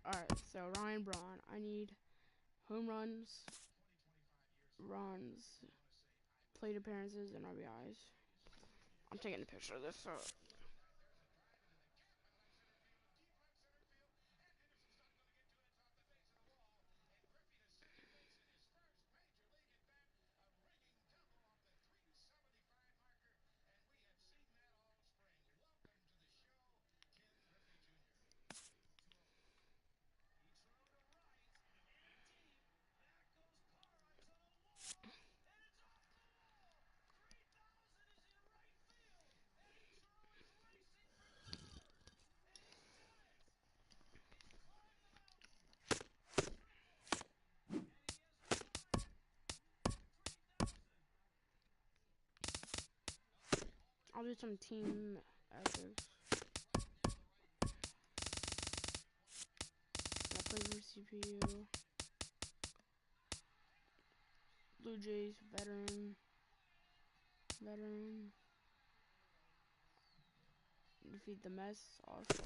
Alright, so Ryan Braun. I need home runs, plate appearances, and RBIs. I'm taking a picture of this. So. I'll do some team ethics. I play for CPU. Blue Jays, veteran. Defeat the Mets. Also.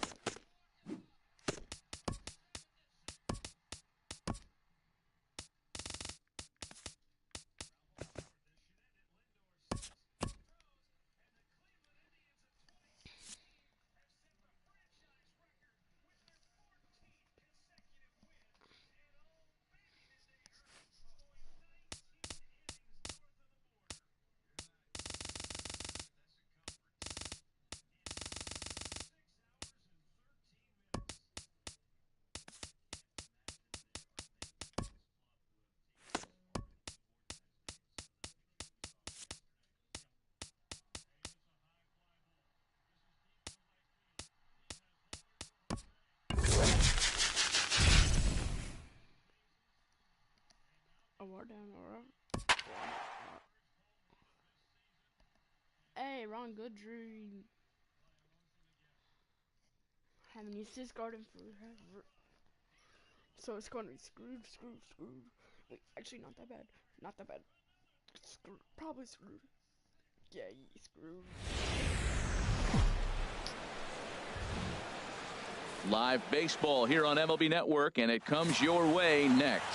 Hey, wrong good dream. Haven't used this garden forever. So it's going to be screwed. Wait, actually not that bad. Screwed. Probably screwed. Yeah, screwed. Live baseball here on MLB Network, and it comes your way next.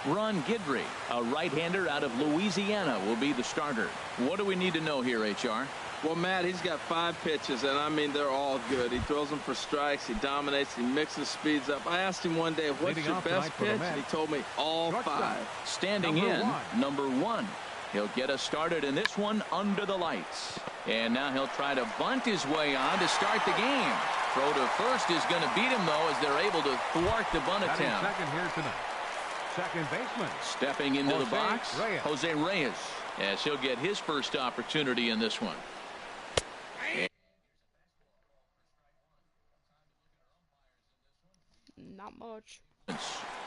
Ron Guidry, a right-hander out of Louisiana, will be the starter. What do we need to know here, HR? Well, Matt, he's got 5 pitches, and I mean, they're all good. He throws them for strikes, he dominates, he mixes speeds up. I asked him one day, what's your best pitch? And he told me all 5. Standing in, number 1. He'll get us started in this one under the lights. And now he'll try to bunt his way on to start the game. Throw to first is going to beat him, though, as they're able to thwart the bunt attempt. Second here tonight. Second baseman. Stepping into the box, Jose Reyes, as he'll get his first opportunity in this one. Not much.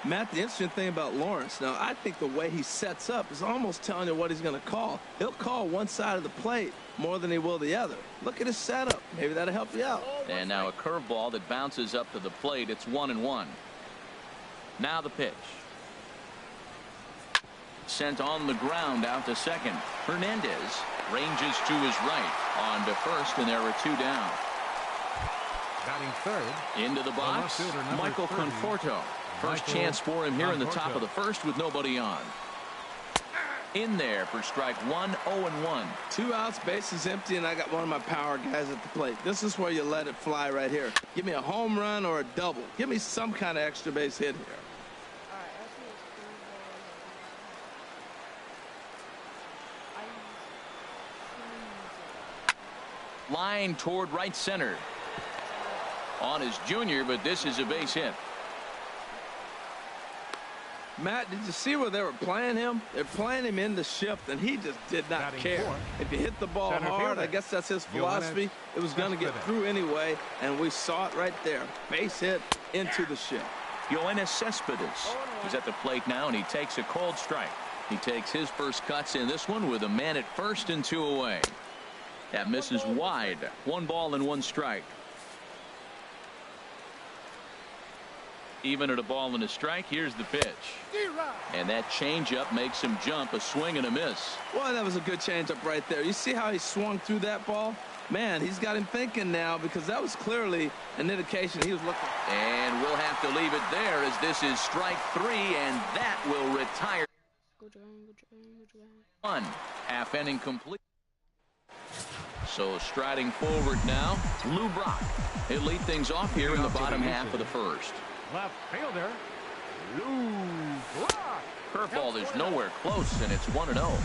Matt, the interesting thing about Lawrence, now I think the way he sets up is almost telling you what he's going to call. He'll call one side of the plate more than he will the other. Look at his setup. Maybe that'll help you out. And now a curveball that bounces up to the plate. It's 1-1. Now the pitch. Sent on the ground out to second. Hernandez ranges to his right on to first, and there are 2 down. Batting third. Into the box, Michael Conforto. First chance for him here in the top of the first with nobody on. In there for strike 1, 0-1. 2 outs, bases empty, and I got one of my power guys at the plate. This is where you let it fly right here. Give me a home run or a double. Give me some kind of extra base hit here. Line toward right center. On his junior, but this is a base hit. Matt, did you see where they were playing him? They're playing him in the shift, and he just did not care. If you hit the ball hard, I guess that's his philosophy. It was going to get through anyway, and we saw it right there. Base hit into the shift. Yoenis Cespedes is at the plate now, and he takes a cold strike. He takes his first cuts in this one with a man at first and 2 away. That misses wide. 1 ball and 1 strike. Even at a ball and a strike, here's the pitch. And that changeup makes him jump. A swing and a miss. Well, that was a good changeup right there. You see how he swung through that ball? Man, he's got him thinking now, because that was clearly an indication he was looking. And we'll have to leave it there, as this is strike 3, and that will retire. One half inning complete. So striding forward now, Lou Brock. He'll lead things off here in the bottom half of the first. Left fielder, Lou Brock. Curveball is nowhere close, and it's 1-0.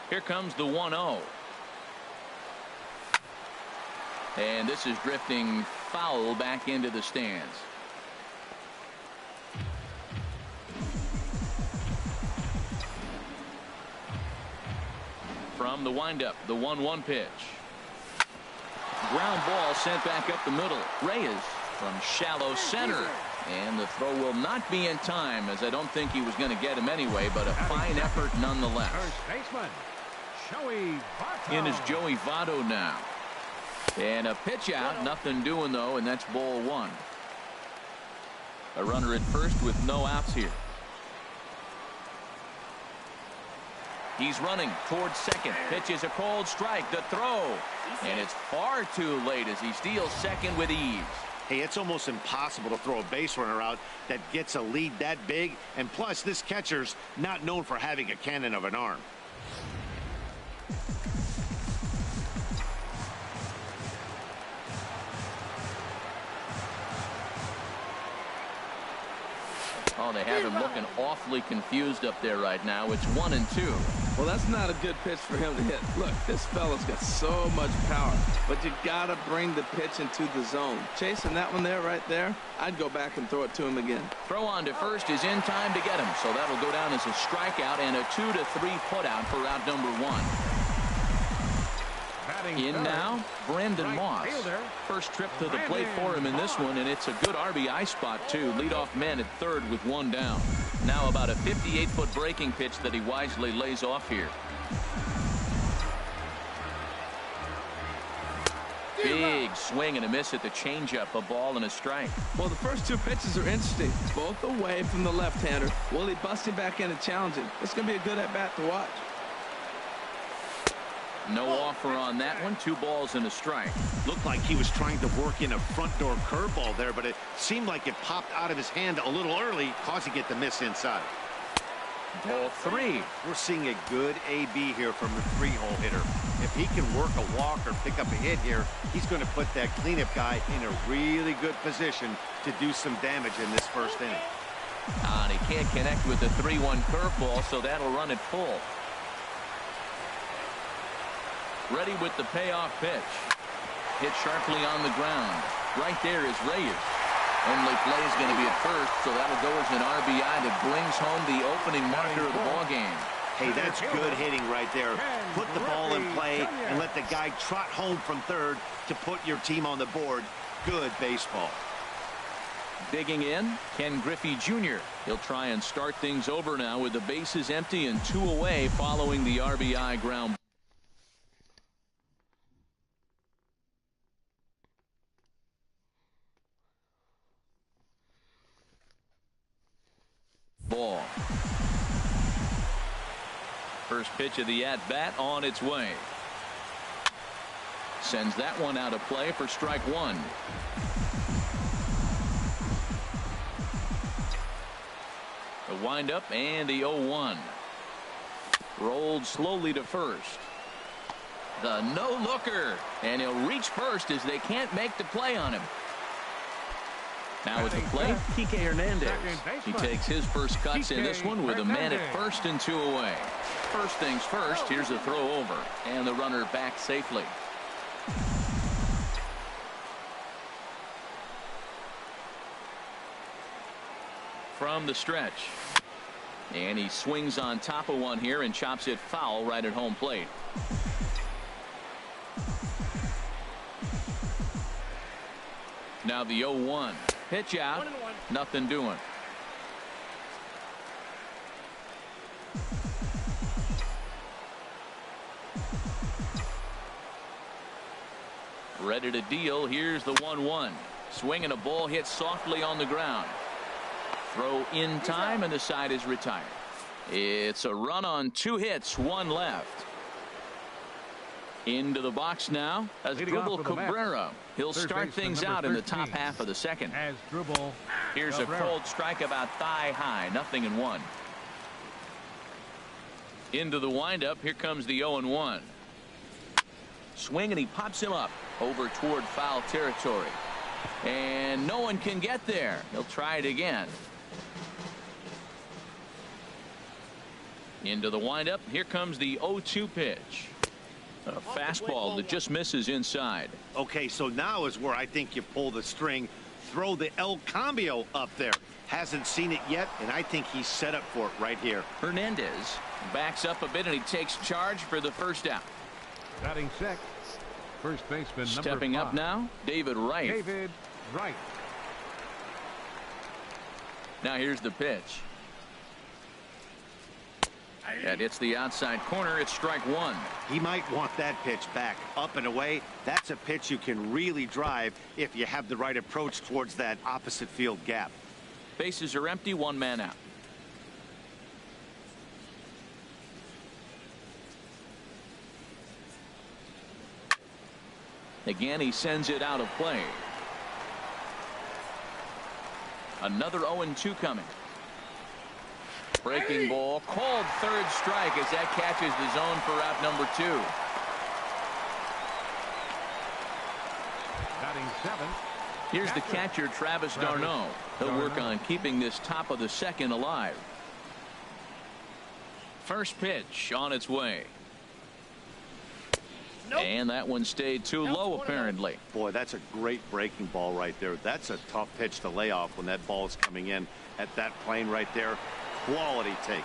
Here comes the 1-0. And this is drifting foul back into the stands. From the windup, the 1-1 pitch. Ground ball sent back up the middle. Reyes from shallow center. And the throw will not be in time, as I don't think he was going to get him anyway, but a fine effort nonetheless. First baseman, Joey Votto. In is Joey Votto now. And a pitch out, nothing doing though, and that's ball 1. A runner at first with no outs here. He's running towards second. Pitch is a cold strike. The throw. And it's far too late as he steals second with ease. Hey, it's almost impossible to throw a base runner out that gets a lead that big. And plus, this catcher's not known for having a cannon of an arm. Oh, they have him looking awfully confused up there right now. It's 1-2. Well, that's not a good pitch for him to hit. Look, this fella's got so much power, but you got to bring the pitch into the zone. Chasing that one there, right there, I'd go back and throw it to him again. Throw on to first is in time to get him, so that'll go down as a strikeout and a 2-3 putout for out number 1. In now, Brandon Moss. First trip to the plate for him in this one, and it's a good RBI spot, too. Leadoff man at third with 1 down. Now about a 58-foot breaking pitch that he wisely lays off here. Big swing and a miss at the changeup, a ball and a strike. Well, the first 2 pitches are interesting, both away from the left-hander. Will he bust him back in and challenge him? It's going to be a good at-bat to watch. No offer on that one. 2 balls and a strike. Looked like he was trying to work in a front door curveball there, but it seemed like it popped out of his hand a little early, causing it to miss inside. Ball 3. We're seeing a good AB here from the 3-hole hitter. If he can work a walk or pick up a hit here, he's going to put that cleanup guy in a really good position to do some damage in this first inning. And he can't connect with the 3-1 curveball, so that'll run it full. Ready with the payoff pitch. Hit sharply on the ground. Right there is Reyes. Only play is going to be at first, so that'll go as an RBI that brings home the opening marker of the ball game. Hey, that's good hitting right there. Put the ball in play and let the guy trot home from third to put your team on the board. Good baseball. Digging in, Ken Griffey Jr. He'll try and start things over now with the bases empty and 2 away following the RBI ground. Ball. First pitch of the at-bat on its way. Sends that one out of play for strike 1. The windup and the 0-1. Rolled slowly to first. The no-looker. And he'll reach first as they can't make the play on him. Now at the plate, Kike Hernandez. He takes his first cuts in this one with a man at first and 2 away. First things first, here's a throw over, and the runner back safely. From the stretch. And he swings on top of one here and chops it foul right at home plate. Now the 0-1. Pitch out. Nothing doing. Ready to deal. Here's the 1-1. Swing and a ball hit softly on the ground. Throw in time, and the side is retired. It's a run on 2 hits, 1 left. Into the box now as Dribble Cabrera. He'll start things out in the top half of the second. Here's a cold strike about thigh high, 0-1. Into the windup. Here comes the 0-1. Swing, and he pops him up over toward foul territory. And no one can get there. He'll try it again. Into the windup. Here comes the 0-2 pitch. A fastball that just misses inside. Okay, so now is where I think you pull the string. Throw the El Cambio up there. Hasn't seen it yet, and I think he's set up for it right here. Hernandez backs up a bit, and he takes charge for the first out. Batting sixth, first baseman Stepping number 5. up now, David Wright. David Wright. Now here's the pitch. That hits the outside corner. It's strike 1. He might want that pitch back, up and away. That's a pitch you can really drive if you have the right approach towards that opposite field gap. Bases are empty, 1 man out. Again, he sends it out of play. Another 0-2 coming. Breaking ball, called third strike as that catches the zone for out number 2. Batting 7th. Here's the catcher, Travis d'Arnaud. He'll work on keeping this top of the second alive. First pitch on its way. And that one stayed too low, apparently. Boy, that's a great breaking ball right there. That's a tough pitch to lay off when that ball is coming in at that plane right there. Quality take.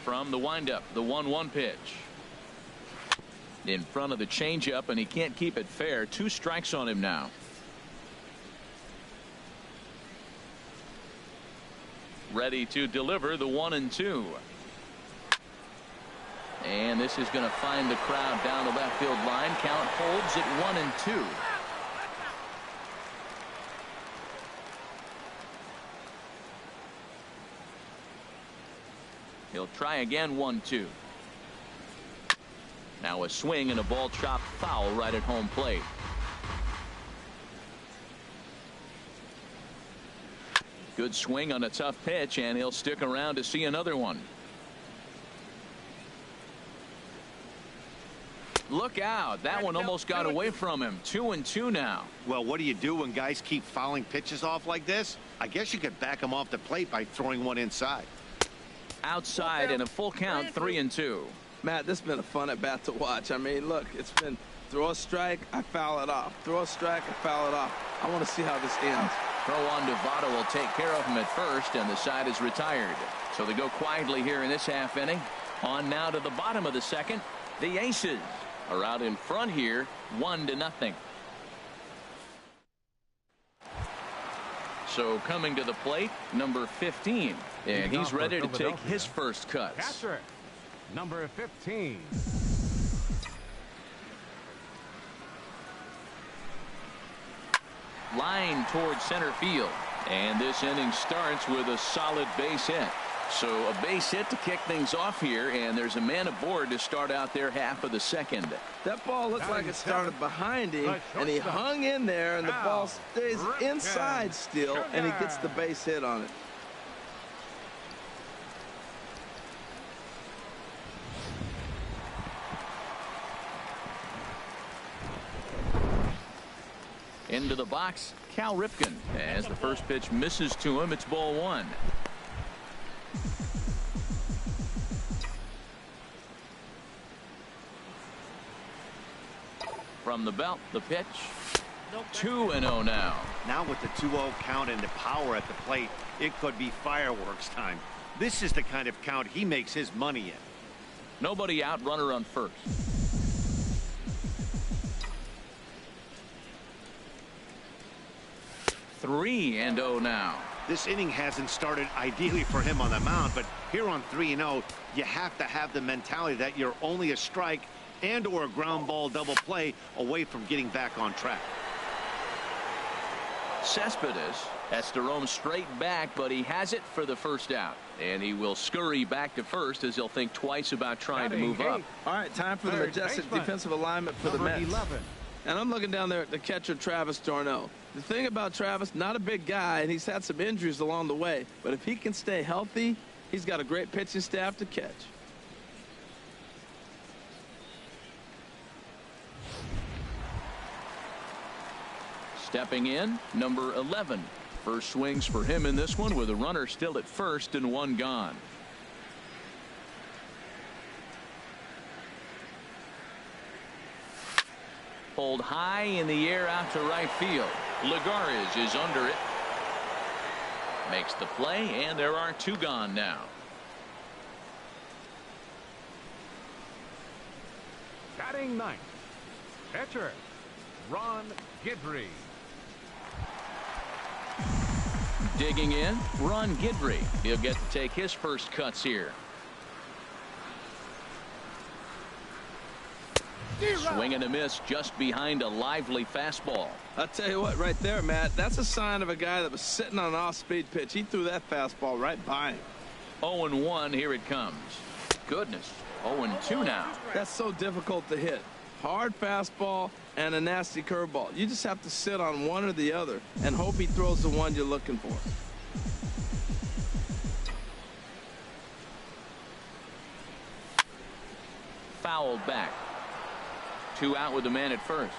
From the windup, the 1-1 pitch. In front of the changeup, and he can't keep it fair. 2 strikes on him now. Ready to deliver the 1-2. And this is going to find the crowd down the left field line. Count holds at 1-2. He'll try again, 1-2. Now a swing and a ball chopped foul right at home plate. Good swing on a tough pitch, and he'll stick around to see another one. Look out. That one almost got away from him. 2-2 now. Well, what do you do when guys keep fouling pitches off like this? I guess you could back them off the plate by throwing one inside. Outside and a full count, 3-2. Matt, this has been a fun at bat to watch. I mean, look, it's been throw a strike, I foul it off. Throw a strike, I foul it off. I want to see how this ends. Throw on Devado will take care of him at first, and the side is retired. So they go quietly here in this half inning. On now to the bottom of the second. The Aces are out in front here, 1-0. So coming to the plate, number 15. And he's ready to take his first cuts. Catcher, number 15. Line towards center field. And this inning starts with a solid base hit. So a base hit to kick things off here, and there's a man aboard to start out their half of the second. That ball looks like it started behind him, and he hung in there, and the ball stays inside still, and he gets the base hit on it. Into the box, Cal Ripken. As the first pitch misses to him, it's ball 1. From the belt, the pitch. 2-0 now. Now with the 2-0 count and the power at the plate, it could be fireworks time. This is the kind of count he makes his money in. Nobody out, runner on first. 3-0 now. This inning hasn't started ideally for him on the mound, but here on 3-0, you have to have the mentality that you're only a strike and or a ground ball double play away from getting back on track. Cespedes has to roam straight back, but he has it for the first out. And he will scurry back to first as he'll think twice about trying to move up. All right, time for the majestic defensive alignment for the Mets. 11. And I'm looking down there at the catcher, Travis d'Arnaud. The thing about Travis, not a big guy, and he's had some injuries along the way. But if he can stay healthy, he's got a great pitching staff to catch. Stepping in, number 11. First swings for him in this one with a runner still at first and one gone. Pulled high in the air out to right field. Lagares is under it. Makes the play, and there are two gone now. Batting ninth, pitcher Ron Guidry. Digging in, Ron Guidry. He'll get to take his first cuts here. Swing and a miss just behind a lively fastball. I'll tell you what, right there, Matt, that's a sign of a guy that was sitting on an off-speed pitch. He threw that fastball right by him. 0-1, here it comes. Goodness, 0-2 now. That's so difficult to hit. Hard fastball and a nasty curveball. You just have to sit on one or the other and hope he throws the one you're looking for. Fouled back. 2 out with the man at first.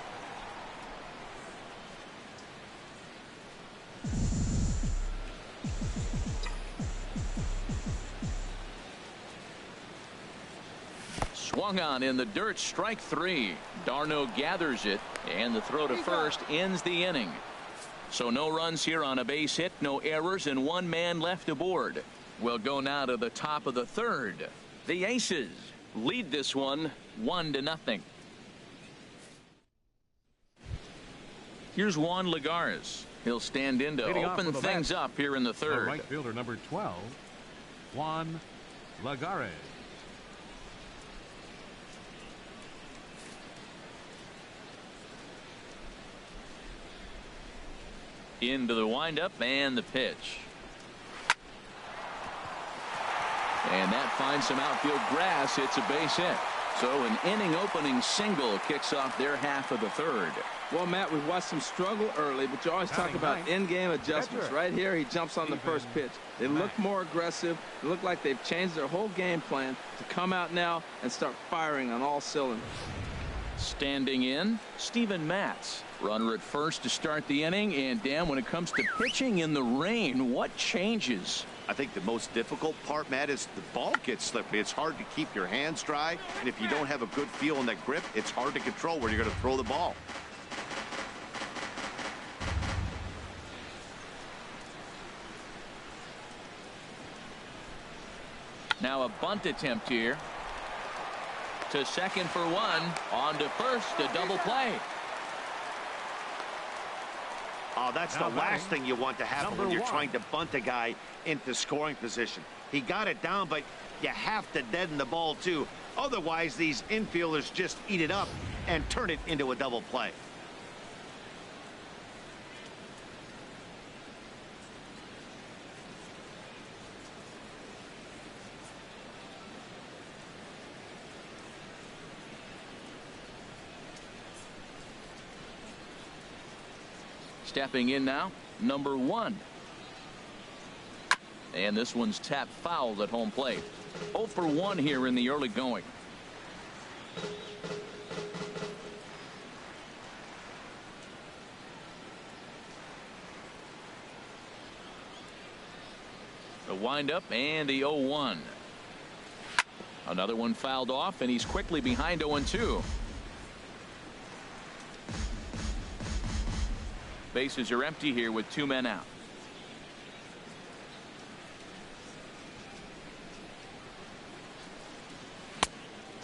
Swung on in the dirt, strike 3. d'Arnaud gathers it, and the throw to first ends the inning. So no runs here on a base hit, no errors, and one man left aboard. We'll go now to the top of the third. The Aces lead this one 1-0. Here's Juan Lagares. He'll stand in to open things up here in the third. Right fielder number 12, Juan Lagares. Into the windup and the pitch. And that finds some outfield grass. It's a base hit. So an inning opening single kicks off their half of the third. Well, Matt, we've watched them struggle early, but you always talk about in-game adjustments. Right here, he jumps on the first pitch. They look more aggressive. They look like they've changed their whole game plan to come out now and start firing on all cylinders. Standing in, Steven Matz. Runner at first to start the inning. And, Dan, when it comes to pitching in the rain, what changes? I think the most difficult part, Matt, is the ball gets slippery. It's hard to keep your hands dry, and if you don't have a good feel in that grip, it's hard to control where you're going to throw the ball. Now a bunt attempt here. To second for one. On to first, a double play. Oh, that's the last thing you want to happen when you're trying to bunt a guy into scoring position. He got it down, but you have to deaden the ball too. Otherwise, these infielders just eat it up and turn it into a double play. Stepping in now, number 1. And this one's tapped fouled at home plate. 0 for 1 here in the early going. The windup and the 0-1. Another one fouled off, and he's quickly behind 0-2. Bases are empty here with 2 men out.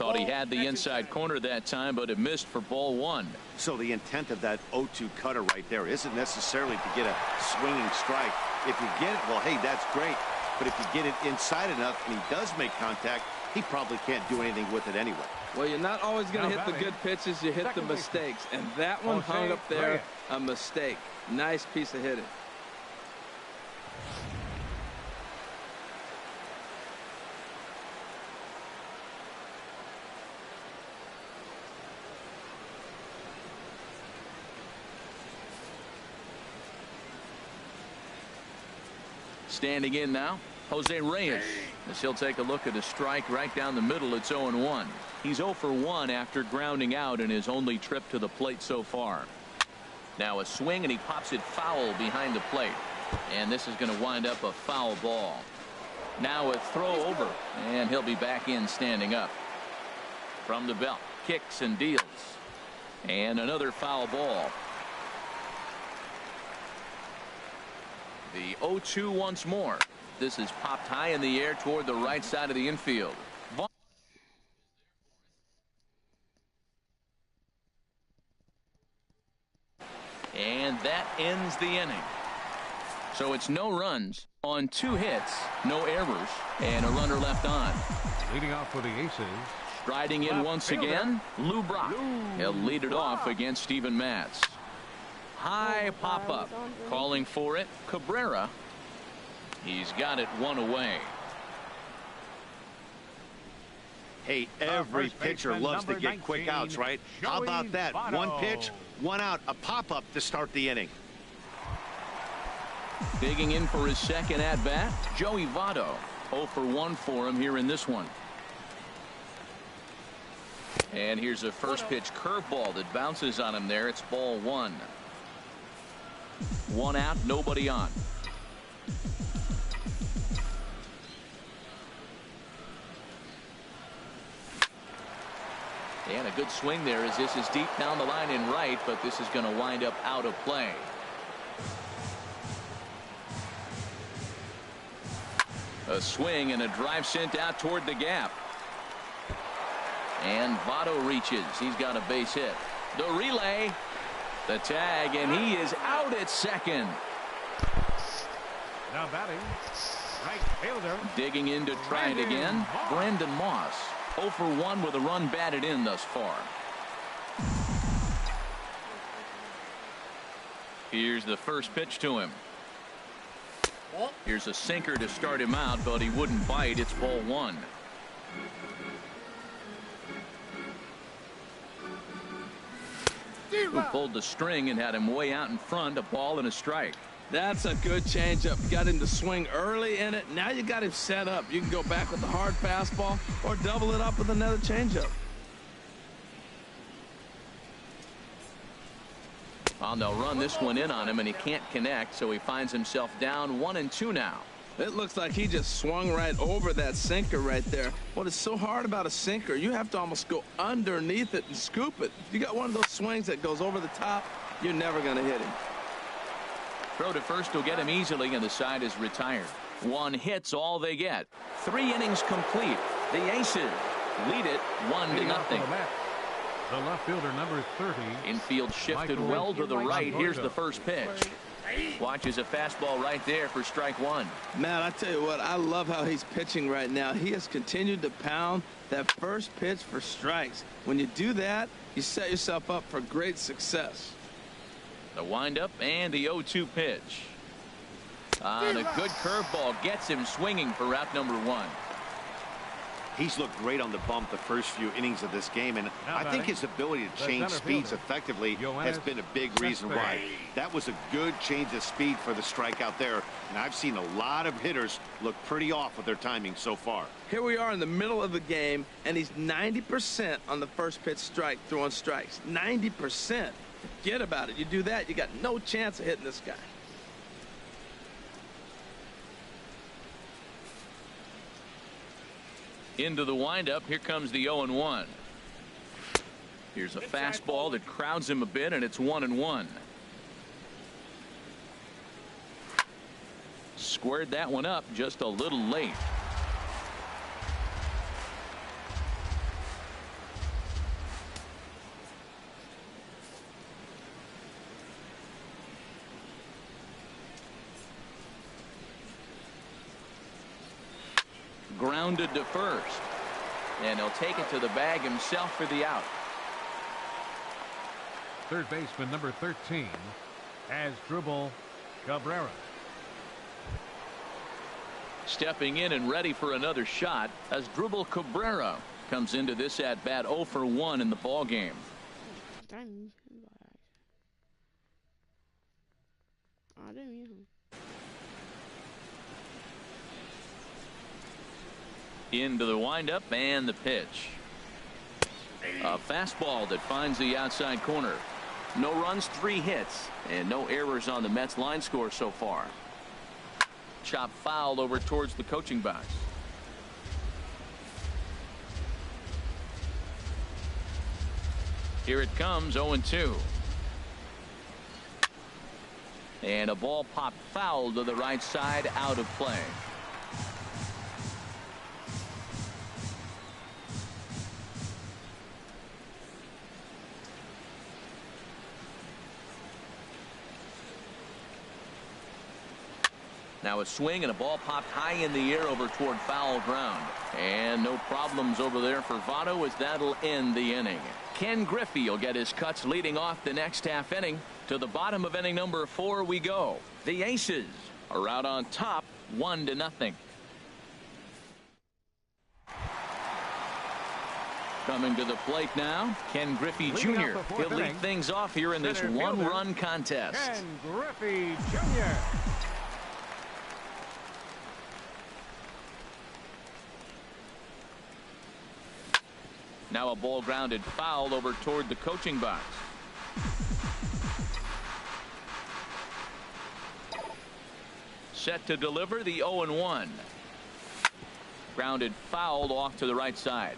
Thought he had the inside corner that time, but it missed for ball one. So the intent of that 0-2 cutter right there isn't necessarily to get a swinging strike. If you get it, well, hey, that's great. But if you get it inside enough and he does make contact, he probably can't do anything with it anyway. Well, you're not always going to hit the good pitches. You hit the mistakes. And that one hung up there, a mistake. Nice piece of hitting. Standing in now, Jose Reyes, as he'll take a look at a strike right down the middle. It's 0-1. He's 0 for 1 after grounding out in his only trip to the plate so far. Now a swing, and he pops it foul behind the plate. And this is going to wind up a foul ball. Now a throw over, and he'll be back in standing up. From the belt, kicks and deals. And another foul ball. The 0-2 once more. This is popped high in the air toward the right side of the infield. And that ends the inning. So it's no runs on 2 hits, no errors, and a runner left on. Leading off for the Aces. Striding in once again, Lou Brock. He'll lead it off against Steven Matz. High pop-up, calling for it, Cabrera. He's got it 1 away. Hey, every pitcher loves to get quick outs, right? How about that? One pitch, 1 out, a pop-up to start the inning. Digging in for his second at-bat, Joey Votto. 0 for 1 for him here in this one. And here's a first pitch curveball that bounces on him there. It's ball 1. 1 out, nobody on. And a good swing there as this is deep down the line in right, but this is going to wind up out of play. A swing and a drive sent out toward the gap. And Votto reaches. He's got a base hit. The relay. The tag, and he is out at second. Now batting, right fielder. Digging in to try it again, Brandon Moss. 0 for 1 with a run batted in thus far. Here's the first pitch to him. Here's a sinker to start him out, but he wouldn't bite. It's ball 1. Who pulled the string and had him way out in front, a ball and a strike. That's a good changeup. Got him to swing early in it. Now you got him set up. You can go back with the hard fastball or double it up with another changeup. Well, they'll run this one in on him, and he can't connect, so he finds himself down 1-2 now. It looks like he just swung right over that sinker right there. What is so hard about a sinker, you have to almost go underneath it and scoop it. If you got one of those swings that goes over the top, you're never going to hit him. Throw to first will get him easily, and the side is retired. 1 hit's all they get. 3 innings complete. The Aces lead it 1-0. The left fielder, number 30. Infield shifted well to the right. Here's the first pitch. Watches a fastball right there for strike 1. Man, I tell you what, I love how he's pitching right now. He has continued to pound that first pitch for strikes. When you do that, you set yourself up for great success. The windup and the 0-2 pitch. And a good curveball gets him swinging for route number 1. He's looked great on the bump the first few innings of this game, and I think his ability to change speeds effectively has been a big reason why. That was a good change of speed for the strikeout there, and I've seen a lot of hitters look pretty off with their timing so far. Here we are in the middle of the game, and he's 90% on the first pitch strike throwing strikes. 90%. Forget about it. You do that, you got no chance of hitting this guy. Into the windup. Here comes the 0-1. Here's a fastball that crowds him a bit, and it's 1-1. Squared that one up just a little late. grounded to first. And he'll take it to the bag himself for the out. Third baseman number 13, Asdrubal Cabrera. Stepping in and ready for another shot, Asdrubal Cabrera comes into this at bat 0 for 1 in the ball game. Into the windup and the pitch. A fastball that finds the outside corner. No runs, 3 hits, and no errors on the Mets line score so far. Chop fouled over towards the coaching box. Here it comes, 0-2. And a ball popped foul to the right side, out of play. Now a swing and a ball popped high in the air over toward foul ground. And no problems over there for Votto, as that'll end the inning. Ken Griffey will get his cuts leading off the next half inning. To the bottom of inning number 4 we go. The Aces are out on top 1-0. Coming to the plate now, Ken Griffey Jr. He'll lead things off here in this one-run contest. Ken Griffey Jr. Now a ball grounded foul over toward the coaching box. Set to deliver the 0-1. Grounded fouled off to the right side.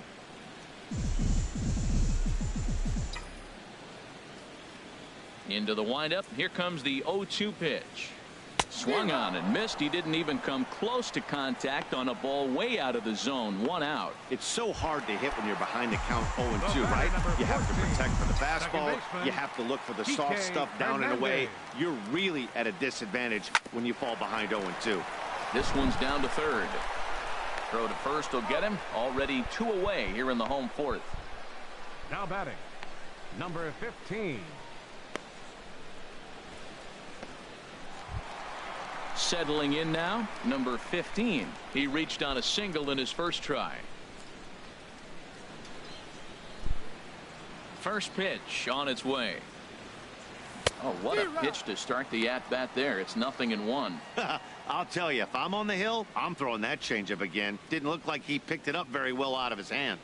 Into the windup. Here comes the 0-2 pitch. Swung on and missed. He didn't even come close to contact on a ball way out of the zone. 1 out. It's so hard to hit when you're behind the count 0-2, right? You have to protect for the fastball. You have to look for the soft stuff down and away. You're really at a disadvantage when you fall behind 0-2. This one's down to third. Throw to first will get him. Already 2 away here in the home 4th. Now batting, number 15. Settling in now, number 15. He reached on a single in his first try. First pitch on its way. Oh, what a pitch to start the at-bat there. It's 0-1. I'll tell you, if I'm on the hill, I'm throwing that changeup again. Didn't look like he picked it up very well out of his hand.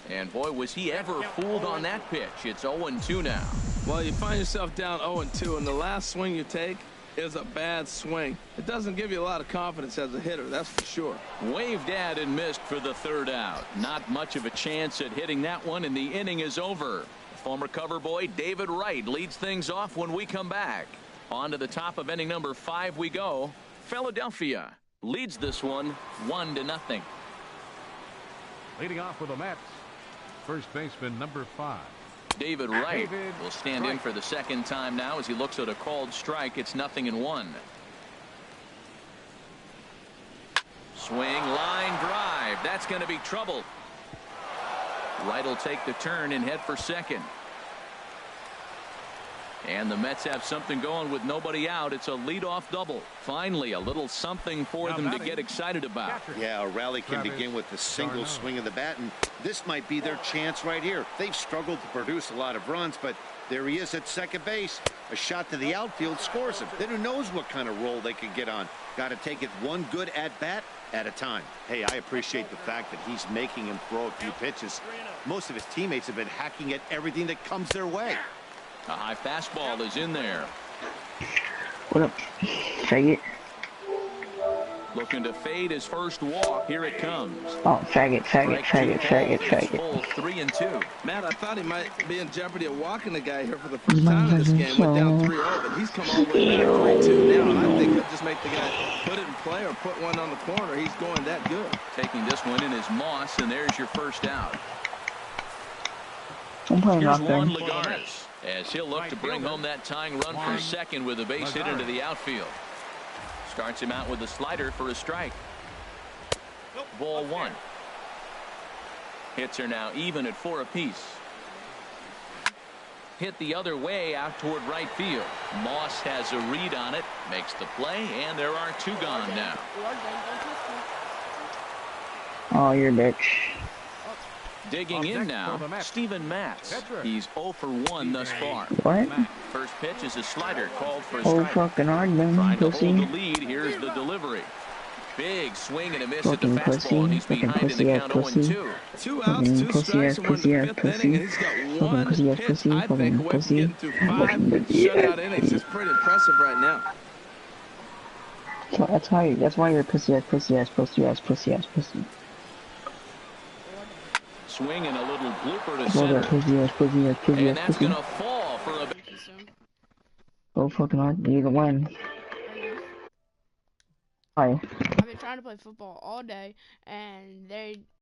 And boy, was he ever fooled on that pitch. It's 0-2 now. Well, you find yourself down 0-2, and the last swing you take is a bad swing. It doesn't give you a lot of confidence as a hitter, that's for sure. Waved at and missed for the 3rd out. Not much of a chance at hitting that one, and the inning is over. Former cover boy David Wright leads things off when we come back. On to the top of inning number 5 we go. Philadelphia leads this one 1-0. Leading off for the Mets, first baseman number 5. David Wright will stand in for the 2nd time now as he looks at a called strike. It's 0-1. Swing, line drive. That's going to be trouble. Wright will take the turn and head for second. And the Mets have something going with nobody out. It's a leadoff double. Finally, a little something for them to get excited about. Yeah, a rally can begin with a single swing of the bat, and this might be their chance right here. They've struggled to produce a lot of runs, but there he is at second base. A shot to the outfield scores him. Then who knows what kind of roll they can get on. Got to take it one good at-bat at a time. Hey, I appreciate the fact that he's making him throw a few pitches. Most of his teammates have been hacking at everything that comes their way. A high fastball is in there. What up? Faggot. Looking to fade his first walk. Here it comes. Oh, faggot. Full 3-2. Matt, I thought he might be in jeopardy of walking the guy here for the first time in this game. Went down 3-0, but he's come all the way back 3-2 now. And I think he'll just make the guy put it in play or put one on the corner. He's going that good. Taking this one in is Moss, and there's your first out. I'm playing Here's rock Juan there. Lagares as he'll look to bring home that tying run for second with a base hit into the outfield. Starts him out with a slider for a strike. Ball one. Hits are now even at 4 apiece. Hit the other way out toward right field. Moss has a read on it, makes the play, and there are 2 gone now. Oh, you're a bitch. Digging in now, Steven Matz. He's 0 for 1 thus far. What? First pitch is a slider called for a Oh, strike. fucking hard, man. Trying to Pussy. hold the lead. Here's the delivery. Big swing and a miss at the Fucking fastball, and he's pussy. Fucking behind in the pussy ass count pussy. 0-2. 2 outs, 2 strikes, and we're in the 5th inning, and he's got Fucking one pussy ass pitch, pussy. I think, Fucking away from pussy. getting to 5 Fucking pussy. shutout innings. It's pretty impressive right now. So that's why you're a pussy ass pussy ass pussy ass pussy ass pussy. Swing and a little blooper to Go center. that pussy ass pussy ass pussy And ass that's pussy. going to fall for a... Go fucking hard. You're the one. Why? I've been trying to play football all day, and they